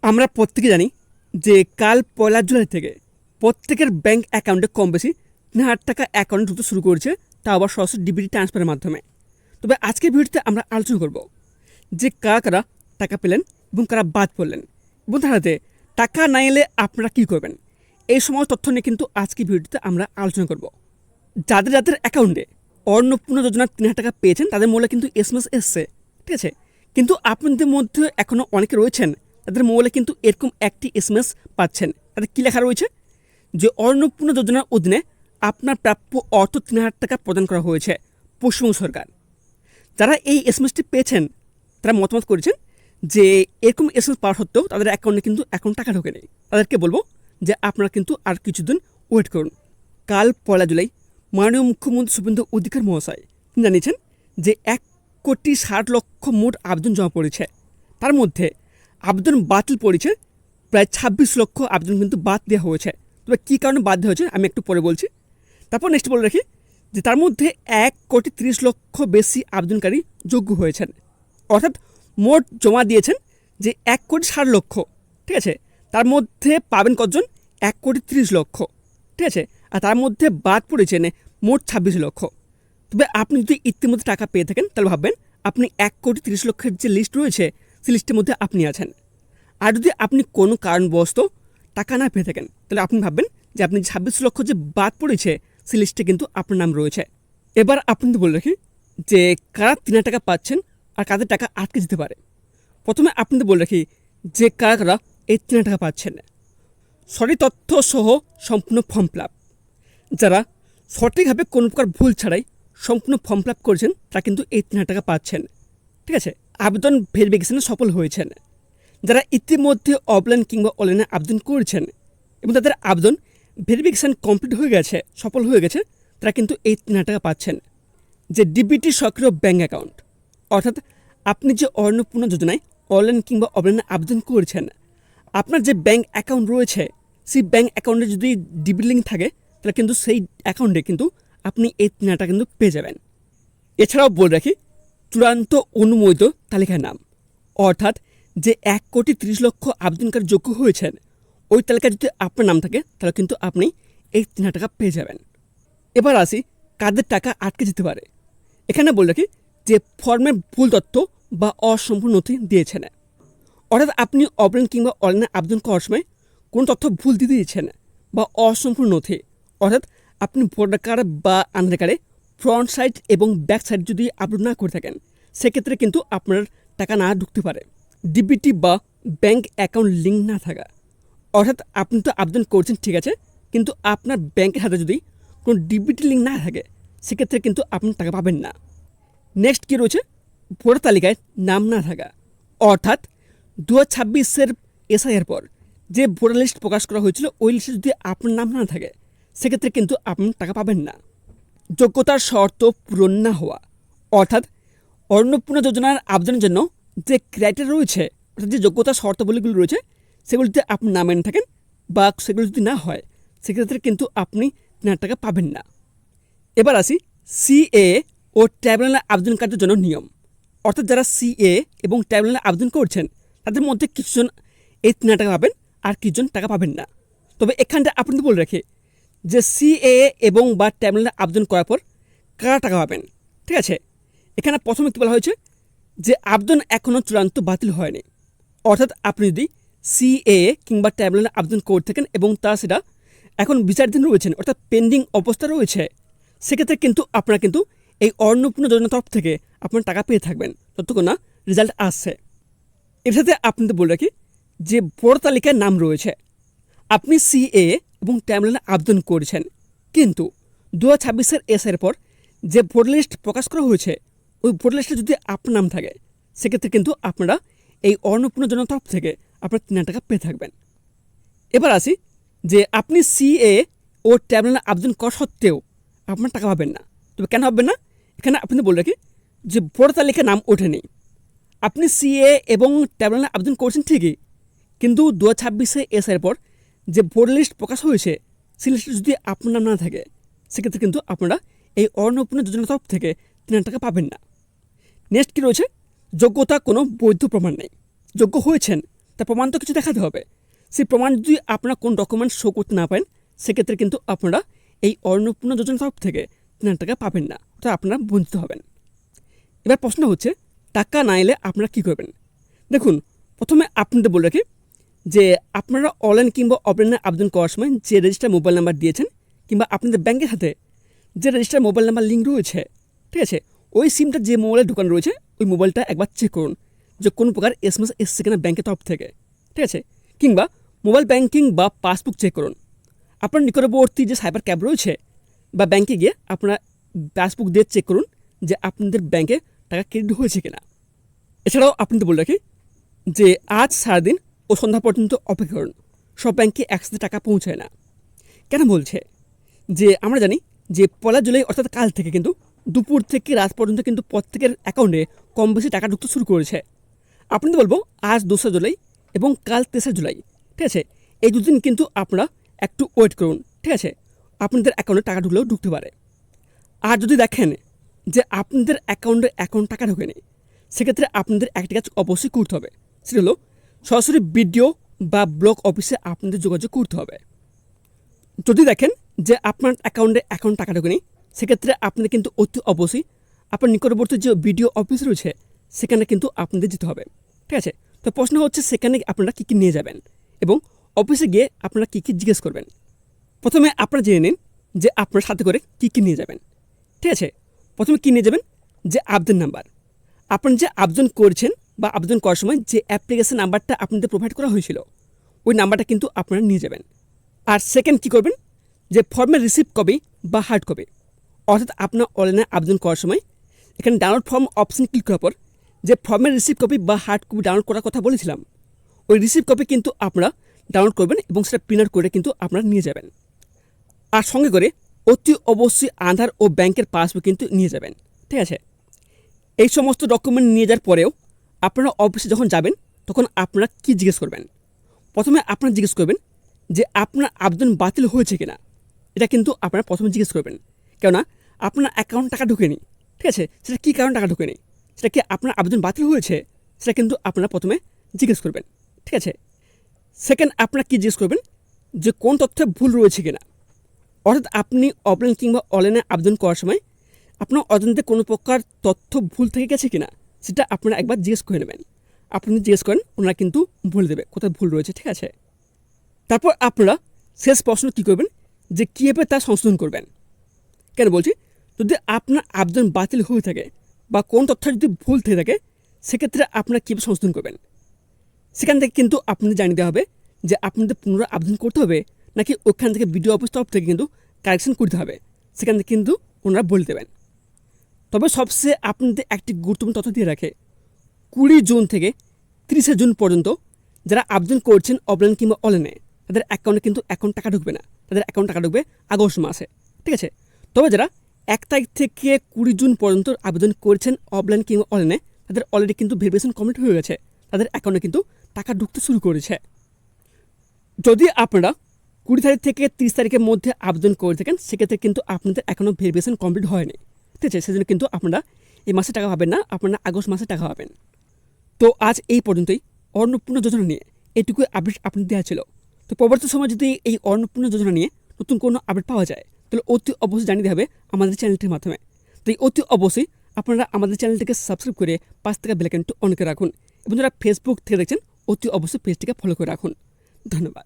আমরা প্রত্যেকে জানি যে কাল 1 জুলাই থেকে প্রত্যেকের ব্যাংক অ্যাকাউন্টে কম বেশি 3,000 টাকা অ্যাকাউন্ট ঢুকতে শুরু করেছে, তা আবার সরাসরি ডিবিটি ট্রান্সফারের মাধ্যমে। তবে আজকের ভিডিওতে আমরা আলোচনা করব যে কারা কারা টাকা পেলেন এবং কারা বাদ পড়লেন, এবং তাহাতে টাকা না এলে আপনারা কী করবেন, এই সমস্ত তথ্য নিয়ে কিন্তু আজকের ভিডিওতে আমরা আলোচনা করব। যাদের যাদের অ্যাকাউন্টে অন্নপূর্ণা যোজনার 3,000 টাকা পেয়েছেন তাদের মোবাইলে কিন্তু এসএমএস এসছে, ঠিক আছে। কিন্তু আপনাদের মধ্যে এখনও অনেকে রয়েছেন তাদের মোবাইলে কিন্তু এরকম একটি এসএমএস পাচ্ছেন। তাদের কী লেখা রয়েছে যে অন্নপূর্ণা যোজনার অধীনে আপনার প্রাপ্য অর্থ 3,000 টাকা প্রদান করা হয়েছে পশ্চিমবঙ্গ সরকার। যারা এই এসএমএসটি পেয়েছেন তারা মতামত করেছেন যে এরকম এসএমএস পাওয়ার সত্ত্বেও তাদের অ্যাকাউন্টে কিন্তু এখন টাকা ঢোকে নেই। তাদেরকে বলবো যে আপনারা কিন্তু আর কিছুদিন ওয়েট করুন। কাল 1 জুলাই মাননীয় মুখ্যমন্ত্রী শুভেন্দু অধিকারী মহাশয় জানিয়েছেন যে 1,60,00,000 মোট আবেদন জমা পড়েছে। তার মধ্যে আবেদন বাতিল পড়েছে প্রায় 26 লক্ষ আবেদন কিন্তু বাদ দেওয়া হয়েছে। তবে কী কারণে বাদ দেওয়া হয়েছে আমি একটু পরে বলছি। তারপর নেক্সট বলে রাখি যে তার মধ্যে 1,30,00,000 বেশি আবেদনকারী যোগ্য হয়েছেন, অর্থাৎ মোট জমা দিয়েছেন যে 1,60,00,000, ঠিক আছে। তার মধ্যে পাবেন কতজন? 1,30,00,000, ঠিক আছে। আর তার মধ্যে বাদ পড়েছেন মোট 26 লক্ষ। তবে আপনি যদি ইতিমধ্যে টাকা পেয়ে থাকেন তাহলে ভাববেন আপনি 1,30,00,000 যে লিস্ট রয়েছে সেই লিস্টের মধ্যে আপনি আছেন। আর যদি আপনি কোনো কারণবশত টাকা না পেয়ে থাকেন তাহলে আপনি ভাববেন যে আপনি 26 লক্ষ যে বাদ পড়েছে সেই লিস্টে কিন্তু আপনার নাম রয়েছে। এবার আপনাদের বলে রাখি যে কারা 3,000 টাকা পাচ্ছেন আর কাদের টাকা আটকে যেতে পারে। প্রথমে আপনাদের বলে রাখি যে কারা কারা এই 3,000 টাকা পাচ্ছেন। সঠিক তথ্য সহ সম্পূর্ণ ফর্ম ফিল আপ, যারা সঠিকভাবে কোনো প্রকার ভুল ছাড়াই সম্পূর্ণ ফর্ম ফিল আপ করেছেন তারা কিন্তু এই 3,000 টাকা পাচ্ছেন, ঠিক আছে। আবেদন ভেরিফিকেশনে সফল হয়েছেন। যারা ইতিমধ্যে অফলাইন কিংবা অনলাইনে আবেদন করেছেন এবং তাদের আবেদন ভেরিফিকেশান কমপ্লিট হয়ে গেছে, সফল হয়ে গেছে, তারা কিন্তু এই 3,000 টাকা পাচ্ছেন। যে ডিবিটি সক্রিয় ব্যাঙ্ক অ্যাকাউন্ট, অর্থাৎ আপনি যে অন্নপূর্ণা যোজনায় অনলাইন কিংবা অফলাইনে আবেদন করেছেন, আপনার যে ব্যাঙ্ক অ্যাকাউন্ট রয়েছে সেই ব্যাঙ্ক অ্যাকাউন্টে যদি ডিবিটি লিঙ্ক থাকে তাহলে কিন্তু সেই অ্যাকাউন্টে কিন্তু আপনি এই 3,000 টাকা কিন্তু পেয়ে যাবেন। এছাড়াও বলে রাখি চূড়ান্ত অনুমোদিত তালিকার নাম, অর্থাৎ যে 1,30,00,000 আবেদনকারী যোগ্য হয়েছেন ওই তালিকায় যদি আপনার নাম থাকে তাহলে কিন্তু আপনি এই 3,000 টাকা পেয়ে যাবেন। এবার আসি কাদের টাকা আটকে যেতে পারে। এখানে বলে রাখি যে ফর্মে ভুল তথ্য বা অসম্পূর্ণ নথি দিয়েছেন, অর্থাৎ আপনি অফলাইন কিংবা অনলাইনে আবেদন করার সময় কোনো তথ্য ভুল দিয়ে দিয়েছেন বা অসম্পূর্ণ নথি, অর্থাৎ আপনি ভোটার কার্ড বা আধার কার্ডে ফ্রন্ট সাইড এবং ব্যাক সাইড যদি আপলোড না করে থাকেন সেক্ষেত্রে কিন্তু আপনার টাকা না ঢুকতে পারে। ডিবিটি বা ব্যাঙ্ক অ্যাকাউন্ট লিঙ্ক না থাকা, অর্থাৎ আপনি তো আবেদন করছেন ঠিক আছে, কিন্তু আপনার ব্যাঙ্কের হাতে যদি কোনো ডিবিটি লিঙ্ক না থাকে সেক্ষেত্রে কিন্তু আপনি টাকা পাবেন না। নেক্সট কী রয়েছে? ভোটার তালিকায় নাম না থাকা, অর্থাৎ 2026-এর এসআইআর পর যে ভোটার লিস্ট প্রকাশ করা হয়েছিল ওই লিস্টে যদি আপনার নাম না থাকে সেক্ষেত্রে কিন্তু আপনি টাকা পাবেন না। যোগ্যতার শর্ত পূরণ না হওয়া, অর্থাৎ অন্নপূর্ণা যোজনার আবেদনের জন্য যে ক্রাইটেরিয়া রয়েছে, অর্থাৎ যে যোগ্যতার শর্তাবলীগুলো রয়েছে সেগুলো যদি আপনি না মেনে থাকেন বা সেগুলো যদি না হয় সেক্ষেত্রে কিন্তু আপনি 3,000 টাকা পাবেন না। এবার আসি সিএ ও ট্রাইব্যুনালে আবেদনকারীদের জন্য নিয়ম, অর্থাৎ যারা সিএ এবং ট্রাইব্যুনালে আবেদন করছেন তাদের মধ্যে কিছুজন এই 3,000 টাকা পাবেন আর কিছুজন টাকা পাবেন না। তবে এখানটা আপনাদের বলে রাখি যে সিএ এবং বা ট্রাইব্যুনালে আবেদন করার পর কারা টাকা পাবেন, ঠিক আছে। এখানে প্রথমে কী বলা হয়েছে যে আবেদন এখনও চূড়ান্ত বাতিল হয়নি, অর্থাৎ আপনি যদি সিএ কিংবা ট্রাইব্যুনালে আবেদন করে থাকেন এবং তা সেটা এখন বিচারাধীন রয়েছেন, অর্থাৎ পেন্ডিং অবস্থা রয়েছে, সেক্ষেত্রে কিন্তু আপনারা কিন্তু এই অন্নপূর্ণা যোজনার তরফ থেকে আপনার টাকা পেয়ে থাকবেন যতক্ষণ না রেজাল্ট আসছে। এর সাথে আপনাদের বলে রাখি যে ভোটার তালিকায় নাম রয়েছে, আপনি সিএ এবং ট্রাইব্যুনালে আবেদন করেছেন, কিন্তু 2026-এর এসআইয়ের পর যে ভোটার লিস্ট প্রকাশ করা হয়েছে ওই ভোটার লিস্টে যদি আপনার নাম থাকে সেক্ষেত্রে কিন্তু আপনারা এই অন্নপূর্ণা যোজনার তরফ থেকে আপনার 3,000 টাকা পেয়ে থাকবেন। এবার আসি যে আপনি সিএ ও ট্রাইব্যুনালে আবেদন করা সত্ত্বেও আপনার টাকা পাবেন না। তবে কেন পাবেন না? এখানে আপনি বলে রাখি যে ভোটার তালিকায় নাম ওঠেনি, আপনি সিএ এবং ট্রাইব্যুনালে আবেদন করছেন ঠিকই, কিন্তু 2026-এ এসআইয়ের পর যে ভোটার লিস্ট প্রকাশ হয়েছে সেই লিস্টে যদি আপনার নাম না থাকে সেক্ষেত্রে কিন্তু আপনারা এই অন্নপূর্ণা যোজনার তরফ থেকে 3,000 টাকা পাবেন না। নেক্সট কী রয়েছে? যোগ্যতা কোনো বৈধ প্রমাণ নেই, যোগ্য হয়েছেন তার প্রমাণ তো কিছু দেখাতে হবে। সেই প্রমাণ যদি আপনারা কোন ডকুমেন্ট শো করতে না পারেন, সেক্ষেত্রে কিন্তু আপনারা এই অন্নপূর্ণা যোজনার তরফ থেকে 3,000 টাকা পাবেন না, অর্থাৎ আপনারা বঞ্চিত হবেন। এবার প্রশ্ন হচ্ছে, টাকা না এলে আপনারা কী করবেন? দেখুন, প্রথমে আপনাদের বলে রাখি যে আপনারা অনলাইন কিংবা অফলাইনে আবেদন করার সময় যে রেজিস্টার মোবাইল নাম্বার দিয়েছেন কিংবা আপনাদের ব্যাংকের সাথে যে রেজিস্টার মোবাইল নাম্বার লিঙ্ক রয়েছে, ঠিক আছে, ওই সিমটা যে মোবাইলে ঢোকানো রয়েছে ওই মোবাইলটা একবার চেক করুন যে কোনো প্রকার SMS এসছে কিনা ব্যাংকের তরফ থেকে, ঠিক আছে, কিংবা মোবাইল ব্যাংকিং বা পাসবুক চেক করুন। আপনার নিকটবর্তী যে সাইবার ক্যাব রয়েছে বা ব্যাংকে গিয়ে আপনারা পাসবুক দিয়ে চেক করুন যে আপনাদের ব্যাংকে টাকা ক্রেডিট হয়েছে কিনা। এছাড়াও আপনাদের বলে রাখি যে আজ সারাদিন ও সন্ধ্যা পর্যন্ত অপেক্ষা করুন, সব ব্যাংকে একসাথে টাকা পৌঁছায় না। কেন বলছে? যে আমরা জানি যে 1 জুলাই অর্থাৎ কাল থেকে কিন্তু দুপুর থেকে রাত পর্যন্ত কিন্তু প্রত্যেকের অ্যাকাউন্টে কম বেশি টাকা ঢুকতে শুরু করেছে। আপনাদের বলবো আজ 2 জুলাই এবং কাল 3 জুলাই, ঠিক আছে, এই দুদিন কিন্তু আপনারা একটু ওয়েট করুন, ঠিক আছে, আপনাদের অ্যাকাউন্টে টাকা ঢুকলেও ঢুকতে পারে। আর যদি দেখেন যে আপনাদের অ্যাকাউন্টে টাকা ঢোকেনি, সেক্ষেত্রে আপনাদের একটি কাজ অবশ্যই করতে হবে, সেটা হলো সরাসরি বিডিও বা ব্লক অফিসে আপনাদের যোগাযোগ করতে হবে। যদি দেখেন যে আপনার অ্যাকাউন্টে টাকা ঢোকেনি, সেক্ষেত্রে আপনাদের কিন্তু অতি অবশ্যই আপনার নিকটবর্তী যে বিডিও অফিস রয়েছে সেখানে কিন্তু আপনাদের যেতে হবে, ঠিক আছে। তো প্রশ্ন হচ্ছে সেখানে আপনারা কী কী নিয়ে যাবেন এবং অফিসে গিয়ে আপনারা কী কী জিজ্ঞেস করবেন। প্রথমে আপনারা জেনে নিন যে আপনার সাথে করে কী কী নিয়ে যাবেন, ঠিক আছে। প্রথমে কী নিয়ে যাবেন? যে আবেদন নাম্বার, আপনারা যে আবেদন করছেন বা আবেদন করার সময় যে অ্যাপ্লিকেশন নাম্বারটা আপনাদের প্রোভাইড করা হয়েছিল ওই নাম্বারটা কিন্তু আপনারা নিয়ে যাবেন। আর সেকেন্ড কী করবেন? যে ফর্মের রিসিপ্ট কপি বা হার্ড কপি, অর্থাৎ আপনার অনলাইনে আবেদন করার সময় এখানে ডাউনলোড ফর্ম অপশন ক্লিক করার পর যে ফর্মের রিসিপ্ট কপি বা হার্ড কপি ডাউনলোড করার কথা বলেছিলাম, ওই রিসিপ্ট কপি কিন্তু আপনারা ডাউনলোড করবেন এবং সেটা প্রিন্ট আউট করে কিন্তু আপনারা নিয়ে যাবেন। আর সঙ্গে করে অতি অবশ্যই আধার ও ব্যাংকের পাসবুক কিন্তু নিয়ে যাবেন, ঠিক আছে। এই সমস্ত ডকুমেন্ট নিয়ে যাওয়ার পরেও আপনারা অফিসে যখন যাবেন তখন আপনারা কী জিজ্ঞেস করবেন? প্রথমে আপনারা জিজ্ঞেস করবেন যে আপনার আবেদন বাতিল হয়েছে কিনা, এটা কিন্তু আপনারা প্রথমে জিজ্ঞেস করবেন। কেননা আপনার অ্যাকাউন্ট টাকা ঢোকেনি, ঠিক আছে, সেটা কী কারণে টাকা ঢোকেনি, সেটা কি আপনার আবেদন বাতিল হয়েছে, সেটা কিন্তু আপনারা প্রথমে জিজ্ঞেস করবেন, ঠিক আছে। সেকেন্ড আপনারা কী জিজ্ঞেস করবেন? যে কোন তথ্যে ভুল রয়েছে কিনা, অর্থাৎ আপনি অফলাইন কিংবা অনলাইনে আবেদন করার সময় আপনার অজান্তে কোনো প্রকার তথ্য ভুল থেকে গেছে কিনা সেটা আপনারা একবার জিজ্ঞেস করে নেবেন। আপনি জিজ্ঞেস করেন, ওনারা কিন্তু বলে দেবে কোথায় ভুল রয়েছে, ঠিক আছে। তারপর আপনারা শেষ প্রশ্ন কী করবেন? যে কীভাবে তা সংশোধন করবেন। কেন বলছি? যদি আপনার আবেদন বাতিল হয়ে থাকে বা কোন তথ্য যদি ভুল থেকে থাকে, সেক্ষেত্রে আপনারা কীভাবে সংশোধন করবেন, সেখান থেকে কিন্তু আপনাদের জানিয়ে দেওয়া হবে যে আপনাদের পুনরায় আবেদন করতে হবে নাকি ওখান থেকে বিডিও অফিস তরফ থেকে কিন্তু কারেকশন করতে হবে, সেখান থেকে কিন্তু ওনারা বলে দেবেন। তবে সবচেয়ে আপনাদের একটি গুরুত্বপূর্ণ তথ্য দিয়ে রাখে, 20 জুন থেকে 30 জুন পর্যন্ত যারা আবেদন করছেন অফলাইন কিংবা অনলাইনে, তাদের অ্যাকাউন্টে কিন্তু এখন টাকা ঢুকবে না, তাদের অ্যাকাউন্ট টাকা ঢুকবে আগস্ট মাসে, ঠিক আছে। তবে যারা 1 তারিখ থেকে 20 জুন পর্যন্ত আবেদন করেছেন অফলাইন কিংবা অনলাইনে, তাদের অলরেডি কিন্তু ভেরিফিকেশন কমপ্লিট হয়ে গেছে, তাদের অ্যাকাউন্টে কিন্তু টাকা ঢুকতে শুরু করেছে। যদি আপনারা 20 তারিখ থেকে 30 তারিখের মধ্যে আবেদন করে থাকেন, সেক্ষেত্রে কিন্তু আপনাদের এখনও ভেরিফিকেশন কমপ্লিট হয়নি, ঠিক আছে, সেজন্য কিন্তু আপনারা এই মাসে টাকা পাবেন না, আপনারা আগস্ট মাসে টাকা পাবেন। তো আজ এই পর্যন্তই অন্নপূর্ণা যোজনা নিয়ে এটুকুই আপডেট আপনাদের দেওয়া ছিল। তো পরবর্তী সময় যদি এই অন্নপূর্ণা যোজনা নিয়ে নতুন কোনো আপডেট পাওয়া যায় তাহলে অতি অবশ্যই জানিয়ে দেওয়া হবে আমাদের চ্যানেলটির মাধ্যমে। তো অতি অবশ্যই আপনারা আমাদের চ্যানেলটিকে সাবস্ক্রাইব করে পাশ থেকে বেল আইকনটি অন করে রাখুন এবং যারা ফেসবুক থেকে দেখছেন অতি অবশ্যই পেজটিকে ফলো করে রাখুন। ধন্যবাদ।